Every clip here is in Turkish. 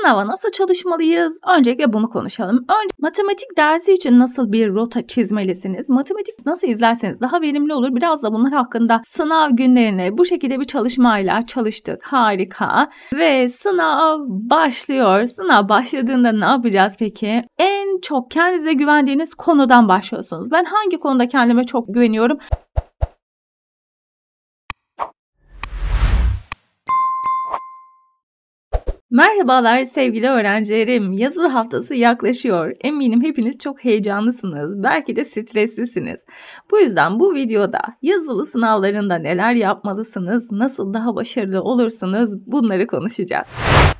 Sınava nasıl çalışmalıyız? Öncelikle bunu konuşalım. Önce matematik dersi için nasıl bir rota çizmelisiniz? Matematik nasıl izlerseniz daha verimli olur. Biraz da bunlar hakkında sınav günlerine bu şekilde bir çalışmayla çalıştık. Harika. Ve sınav başlıyor. Sınav başladığında ne yapacağız peki? En çok kendinize güvendiğiniz konudan başlıyorsunuz. Ben hangi konuda kendime çok güveniyorum? Merhabalar sevgili öğrencilerim. Yazılı haftası yaklaşıyor. Eminim hepiniz çok heyecanlısınız. Belki de streslisiniz. Bu yüzden bu videoda yazılı sınavlarında neler yapmalısınız, nasıl daha başarılı olursunuz bunları konuşacağız.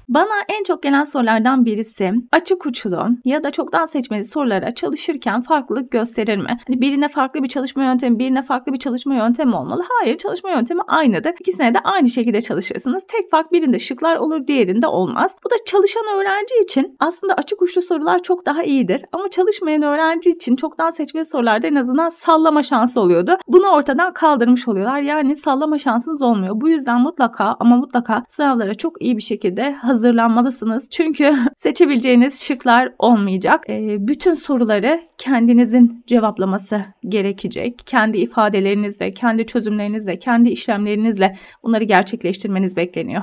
Bana en çok gelen sorulardan birisi açık uçlu ya da çoktan seçmeli sorulara çalışırken farklılık gösterir mi? Hani birine farklı bir çalışma yöntemi, birine farklı bir çalışma yöntemi olmalı. Hayır, çalışma yöntemi aynıdır. İkisine de aynı şekilde çalışırsınız. Tek fark birinde şıklar olur, diğerinde olmaz. Bu da çalışan öğrenci için aslında açık uçlu sorular çok daha iyidir. Ama çalışmayan öğrenci için çoktan seçmeli sorularda en azından sallama şansı oluyordu. Bunu ortadan kaldırmış oluyorlar. Yani sallama şansınız olmuyor. Bu yüzden mutlaka sınavlara çok iyi bir şekilde hazırlanmalısınız. Çünkü seçebileceğiniz şıklar olmayacak. Bütün soruları kendinizin cevaplaması gerekecek. Kendi ifadelerinizle, kendi çözümlerinizle, kendi işlemlerinizle bunları gerçekleştirmeniz bekleniyor.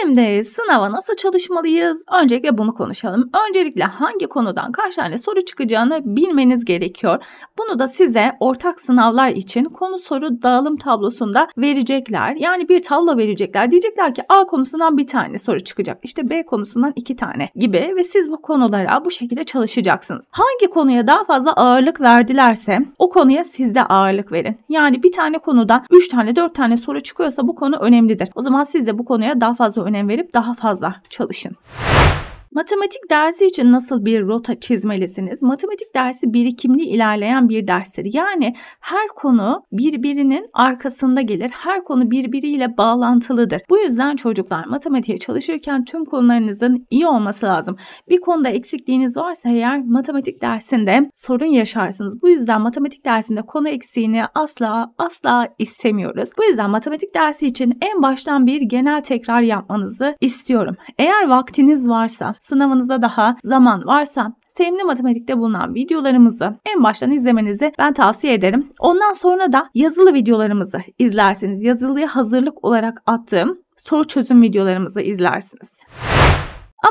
Şimdi sınava nasıl çalışmalıyız? Öncelikle bunu konuşalım. Öncelikle hangi konudan kaç tane soru çıkacağını bilmeniz gerekiyor. Bunu da size ortak sınavlar için konu soru dağılım tablosunda verecekler. Yani bir tablo verecekler. Diyecekler ki A konusundan bir tane soru çıkacak. İşte B konusundan 2 tane gibi ve siz bu konulara bu şekilde çalışacaksınız. Hangi konuya daha fazla ağırlık verdilerse o konuya siz de ağırlık verin. Yani bir tane konudan 3 tane 4 tane soru çıkıyorsa bu konu önemlidir. O zaman siz de bu konuya daha fazla önem verip daha fazla çalışın. Matematik dersi için nasıl bir rota çizmelisiniz? Matematik dersi birikimli ilerleyen bir derstir. Yani her konu birbirinin arkasında gelir. Her konu birbiriyle bağlantılıdır. Bu yüzden çocuklar matematiğe çalışırken tüm konularınızın iyi olması lazım. Bir konuda eksikliğiniz varsa eğer matematik dersinde sorun yaşarsınız. Bu yüzden matematik dersinde konu eksiğini asla istemiyoruz. Bu yüzden matematik dersi için en baştan bir genel tekrar yapmanızı istiyorum. Eğer vaktiniz varsa, sınavınıza daha zaman varsa sevimli matematikte bulunan videolarımızı en baştan izlemenizi ben tavsiye ederim. Ondan sonra da yazılı videolarımızı izlersiniz. Yazılıya hazırlık olarak attığım soru çözüm videolarımızı izlersiniz.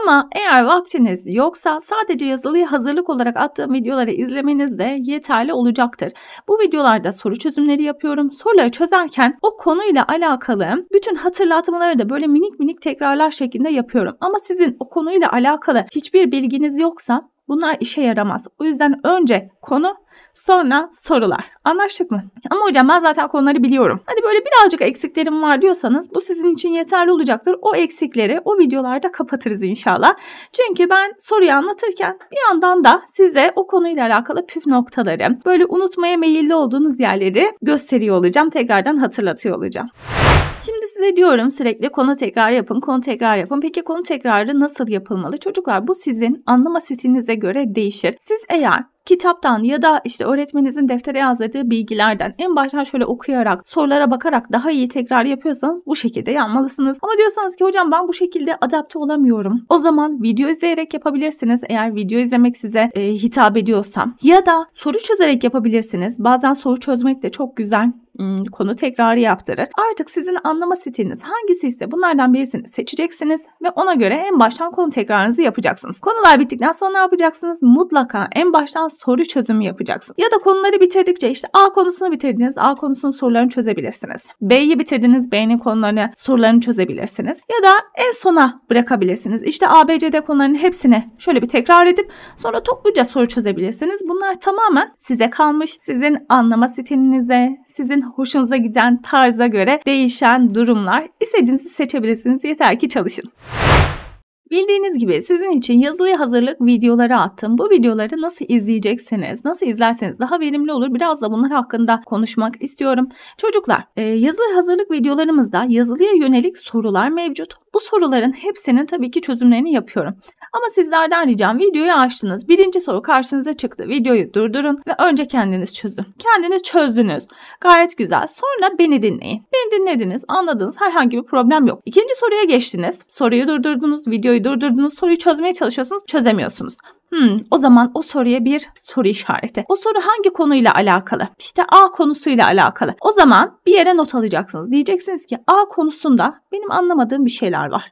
Ama eğer vaktiniz yoksa sadece yazılıya hazırlık olarak attığım videoları izlemeniz de yeterli olacaktır. Bu videolarda soru çözümleri yapıyorum. Soruları çözerken o konuyla alakalı bütün hatırlatmaları da böyle minik tekrarlar şeklinde yapıyorum. Ama sizin o konuyla alakalı hiçbir bilginiz yoksa bunlar işe yaramaz. O yüzden önce konu, sonra sorular. Anlaştık mı? Ama hocam ben zaten konuları biliyorum. Hani böyle birazcık eksiklerim var diyorsanız bu sizin için yeterli olacaktır. O eksikleri o videolarda kapatırız inşallah. Çünkü ben soruyu anlatırken bir yandan da size o konuyla alakalı püf noktaları, böyle unutmaya meyilli olduğunuz yerleri gösteriyor olacağım. Tekrardan hatırlatıyor olacağım. Şimdi size diyorum sürekli konu tekrar yapın, konu tekrar yapın. Peki konu tekrarı nasıl yapılmalı? Çocuklar bu sizin anlama stilinize göre değişir. Siz eğer kitaptan ya da işte öğretmeninizin deftere yazdırdığı bilgilerden en baştan şöyle okuyarak, sorulara bakarak daha iyi tekrar yapıyorsanız bu şekilde yapmalısınız. Ama diyorsanız ki hocam ben bu şekilde adapte olamıyorum. O zaman video izleyerek yapabilirsiniz. Eğer video izlemek size hitap ediyorsa. Ya da soru çözerek yapabilirsiniz. Bazen soru çözmek de çok güzel konu tekrarı yaptırır. Artık sizin anlama stiliniz hangisi ise bunlardan birisini seçeceksiniz ve ona göre en baştan konu tekrarınızı yapacaksınız. Konular bittikten sonra ne yapacaksınız? Mutlaka en baştan soru çözümü yapacaksınız. Ya da konuları bitirdikçe işte A konusunu bitirdiniz, A konusunun sorularını çözebilirsiniz. B'yi bitirdiniz, B'nin sorularını çözebilirsiniz. Ya da en sona bırakabilirsiniz. İşte A, B, C, D konularının hepsini şöyle bir tekrar edip sonra topluca soru çözebilirsiniz. Bunlar tamamen size kalmış. Sizin anlama stilinize, sizin hoşunuza giden tarza göre değişen durumlar. İstediğinizi seçebilirsiniz. Yeter ki çalışın. Bildiğiniz gibi sizin için yazılı hazırlık videoları attım. Bu videoları nasıl izleyeceksiniz, nasıl izlerseniz daha verimli olur. Biraz da bunlar hakkında konuşmak istiyorum. Çocuklar, yazılı hazırlık videolarımızda yazılıya yönelik sorular mevcut. Bu soruların hepsinin tabii ki çözümlerini yapıyorum. Ama sizlerden ricam videoyu açtınız. Birinci soru karşınıza çıktı. Videoyu durdurun ve önce kendiniz çözün. Kendiniz çözdünüz. Gayet güzel. Sonra beni dinleyin. Beni dinlediniz, anladınız. Herhangi bir problem yok. İkinci soruya geçtiniz. Soruyu durdurdunuz, videoyu videoyu durdurdunuz, soruyu çözmeye çalışıyorsunuz, çözemiyorsunuz. O zaman o soruya bir soru işareti. O soru hangi konuyla alakalı? İşte A konusuyla alakalı. O zaman bir yere not alacaksınız. Diyeceksiniz ki A konusunda benim anlamadığım bir şeyler var.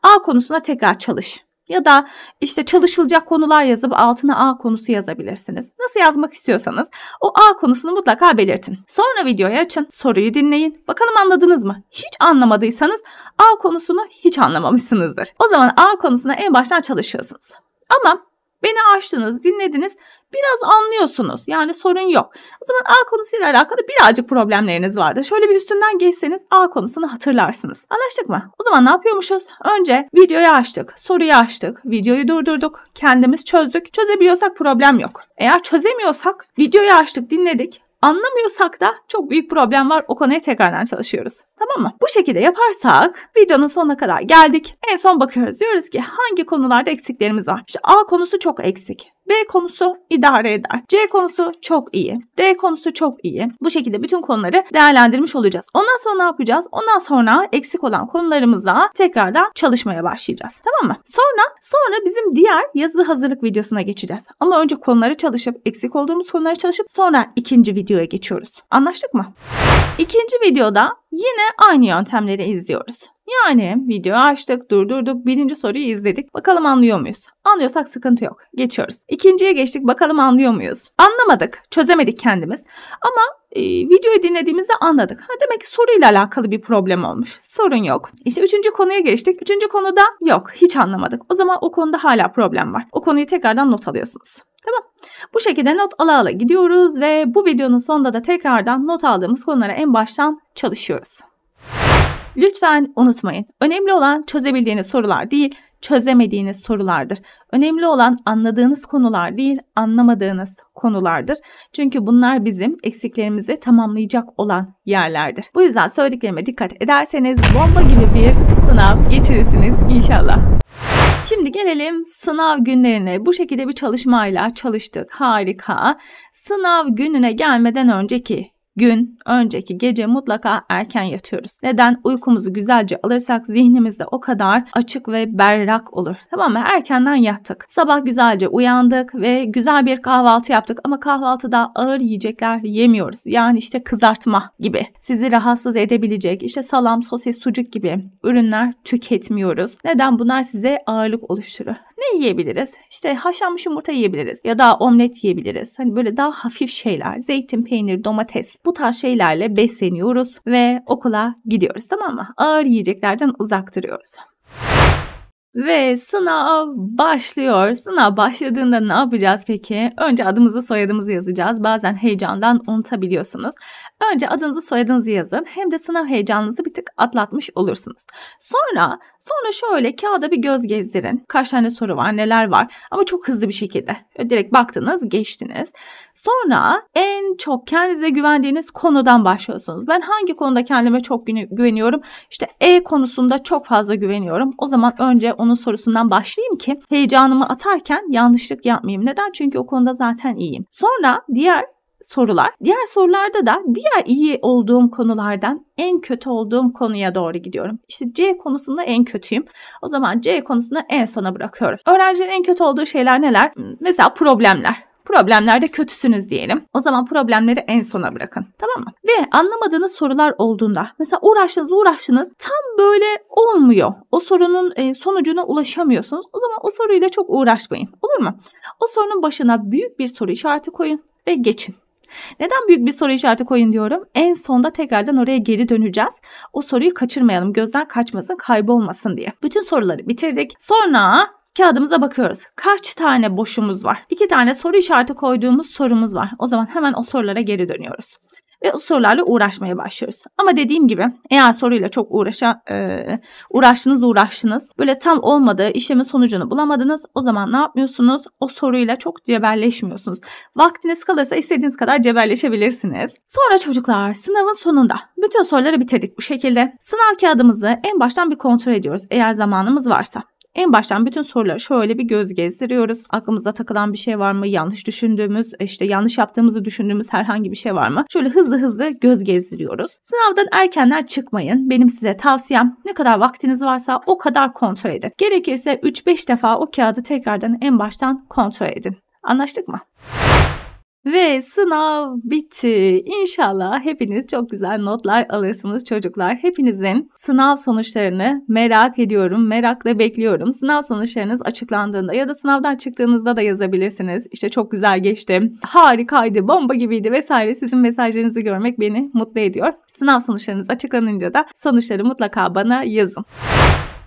A konusuna tekrar çalış. Ya da işte çalışılacak konular yazıp altına A konusu yazabilirsiniz. Nasıl yazmak istiyorsanız o A konusunu mutlaka belirtin. Sonra videoyu açın, soruyu dinleyin. Bakalım anladınız mı? Hiç anlamadıysanız A konusunu hiç anlamamışsınızdır. O zaman A konusuna en baştan çalışıyorsunuz. Ama beni açtınız, dinlediniz, biraz anlıyorsunuz. Yani sorun yok. O zaman A konusuyla alakalı birazcık problemleriniz vardı. Şöyle bir üstünden geçseniz A konusunu hatırlarsınız. Anlaştık mı? O zaman ne yapıyormuşuz? Önce videoyu açtık, soruyu açtık, videoyu durdurduk, kendimiz çözdük. Çözebiliyorsak problem yok. Eğer çözemiyorsak videoyu açtık, dinledik. Anlamıyorsak da çok büyük problem var. O konuya tekrardan çalışıyoruz. Tamam mı? Bu şekilde yaparsak videonun sonuna kadar geldik. En son bakıyoruz. Diyoruz ki hangi konularda eksiklerimiz var? İşte A konusu çok eksik. B konusu idare eder. C konusu çok iyi. D konusu çok iyi. Bu şekilde bütün konuları değerlendirmiş olacağız. Ondan sonra ne yapacağız? Ondan sonra eksik olan konularımızla tekrardan çalışmaya başlayacağız. Tamam mı? Sonra bizim diğer yazılı hazırlık videosuna geçeceğiz. Ama önce konuları çalışıp, eksik olduğumuz konuları çalışıp sonra ikinci videoya geçiyoruz. Anlaştık mı? İkinci videoda yine aynı yöntemleri izliyoruz. Yani videoyu açtık, durdurduk, birinci soruyu izledik. Bakalım anlıyor muyuz? Anlıyorsak sıkıntı yok. Geçiyoruz. İkinciye geçtik, bakalım anlıyor muyuz? Anlamadık, çözemedik kendimiz. Ama videoyu dinlediğimizde anladık. Demek ki soruyla alakalı bir problem olmuş. Sorun yok. İşte üçüncü konuya geçtik. Üçüncü konuda yok, hiç anlamadık. O zaman o konuda hala problem var. O konuyu tekrardan not alıyorsunuz. Tamam. Bu şekilde not ala gidiyoruz ve bu videonun sonunda da tekrardan not aldığımız konulara en baştan çalışıyoruz. Lütfen unutmayın. Önemli olan çözebildiğiniz sorular değil, çözemediğiniz sorulardır. Önemli olan anladığınız konular değil, anlamadığınız konulardır. Çünkü bunlar bizim eksiklerimizi tamamlayacak olan yerlerdir. Bu yüzden söylediklerime dikkat ederseniz bomba gibi bir sınav geçirirsiniz inşallah. Şimdi gelelim sınav günlerine. Bu şekilde bir çalışmayla çalıştık. Harika. Sınav gününe gelmeden önceki gece mutlaka erken yatıyoruz. Neden? Uykumuzu güzelce alırsak zihnimiz de o kadar açık ve berrak olur. Tamam mı? Erkenden yattık. Sabah güzelce uyandık ve güzel bir kahvaltı yaptık. Ama kahvaltıda ağır yiyecekler yemiyoruz. Yani işte kızartma gibi. Sizi rahatsız edebilecek işte salam, sosis, sucuk gibi ürünler tüketmiyoruz. Neden? Bunlar size ağırlık oluşturur. Ne yiyebiliriz? İşte haşlanmış yumurta yiyebiliriz. Ya da omlet yiyebiliriz. Hani böyle daha hafif şeyler. Zeytin, peynir, domates. Bu tarz şeylerle besleniyoruz ve okula gidiyoruz, tamam mı? Ağır yiyeceklerden uzak duruyoruz. Ve sınav başlıyor. Sınav başladığında ne yapacağız peki? Önce adımızı soyadımızı yazacağız. Bazen heyecandan unutabiliyorsunuz. Önce adınızı soyadınızı yazın. Hem de sınav heyecanınızı bir tık atlatmış olursunuz. Sonra şöyle kağıda bir göz gezdirin. Kaç tane soru var, neler var. Ama çok hızlı bir şekilde. Direkt baktınız, geçtiniz. Sonra en çok kendinize güvendiğiniz konudan başlıyorsunuz. Ben hangi konuda kendime çok güveniyorum? İşte E konusunda çok fazla güveniyorum. O zaman önce onun sorusundan başlayayım ki heyecanımı atarken yanlışlık yapmayayım. Neden? Çünkü o konuda zaten iyiyim. Sonra diğer sorularda da diğer iyi olduğum konulardan en kötü olduğum konuya doğru gidiyorum. İşte C konusunda en kötüyüm. O zaman C konusunu en sona bırakıyorum. Öğrencilerin en kötü olduğu şeyler neler? Mesela problemler. Problemlerde kötüsünüz diyelim. O zaman problemleri en sona bırakın. Tamam mı? Ve anlamadığınız sorular olduğunda mesela uğraştınız tam böyle olmuyor. O sorunun sonucuna ulaşamıyorsunuz. O zaman o soruyla çok uğraşmayın. Olur mu? O sorunun başına büyük bir soru işareti koyun ve geçin. Neden büyük bir soru işareti koyun diyorum? En sonda tekrardan oraya geri döneceğiz. O soruyu kaçırmayalım. Gözden kaçmasın, kaybolmasın diye. Bütün soruları bitirdik. Sonra kağıdımıza bakıyoruz. Kaç tane boşumuz var? 2 tane soru işareti koyduğumuz sorumuz var. O zaman hemen o sorulara geri dönüyoruz. Ve o sorularla uğraşmaya başlıyoruz. Ama dediğim gibi eğer soruyla çok uğraştınız. Böyle tam olmadı, işlemin sonucunu bulamadınız. O zaman ne yapmıyorsunuz? O soruyla çok cebelleşmiyorsunuz. Vaktiniz kalırsa istediğiniz kadar cebelleşebilirsiniz. Sonra çocuklar sınavın sonunda bütün soruları bitirdik bu şekilde. Sınav kağıdımızı en baştan bir kontrol ediyoruz eğer zamanımız varsa. En baştan bütün soruları şöyle bir göz gezdiriyoruz. Aklımıza takılan bir şey var mı? Yanlış düşündüğümüz, yanlış yaptığımızı düşündüğümüz herhangi bir şey var mı? Şöyle hızlı göz gezdiriyoruz. Sınavdan erkenden çıkmayın. Benim size tavsiyem, ne kadar vaktiniz varsa o kadar kontrol edin. Gerekirse 3-5 defa o kağıdı tekrardan en baştan kontrol edin. Anlaştık mı? Ve sınav bitti. İnşallah hepiniz çok güzel notlar alırsınız çocuklar. Hepinizin sınav sonuçlarını merak ediyorum, merakla bekliyorum. Sınav sonuçlarınız açıklandığında ya da sınavdan çıktığınızda da yazabilirsiniz. İşte çok güzel geçti, harikaydı, bomba gibiydi vesaire. Sizin mesajlarınızı görmek beni mutlu ediyor. Sınav sonuçlarınız açıklanınca da sonuçları mutlaka bana yazın.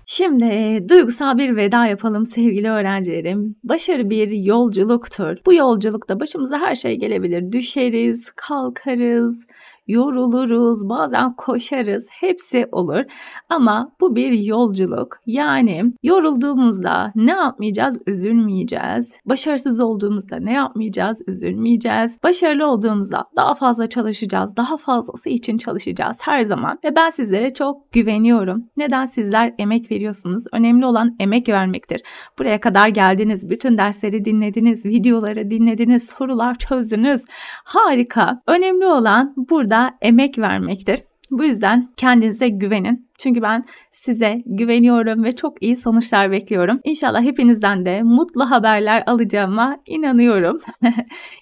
Şimdi duygusal bir veda yapalım sevgili öğrencilerim. Başarı bir yolculuktur. Bu yolculukta başımıza her şey gelebilir. Düşeriz, kalkarız, yoruluruz, bazen koşarız. Hepsi olur. Ama bu bir yolculuk. Yani yorulduğumuzda ne yapmayacağız? Üzülmeyeceğiz. Başarısız olduğumuzda ne yapmayacağız? Üzülmeyeceğiz. Başarılı olduğumuzda daha fazla çalışacağız. Daha fazlası için çalışacağız her zaman. Ve ben sizlere çok güveniyorum. Neden? Sizler emek veriyorsunuz. Önemli olan emek vermektir. Buraya kadar geldiniz. Bütün dersleri dinlediniz. Videoları dinlediniz. Sorular çözdünüz. Harika. Önemli olan burada emek vermektir. Bu yüzden kendinize güvenin. Çünkü ben size güveniyorum ve çok iyi sonuçlar bekliyorum. İnşallah hepinizden de mutlu haberler alacağıma inanıyorum.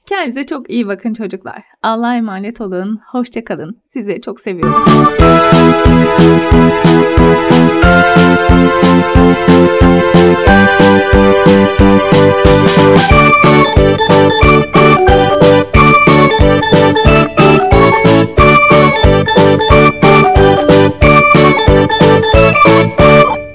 Kendinize çok iyi bakın çocuklar. Allah'a emanet olun. Hoşça kalın. Sizi çok seviyorum.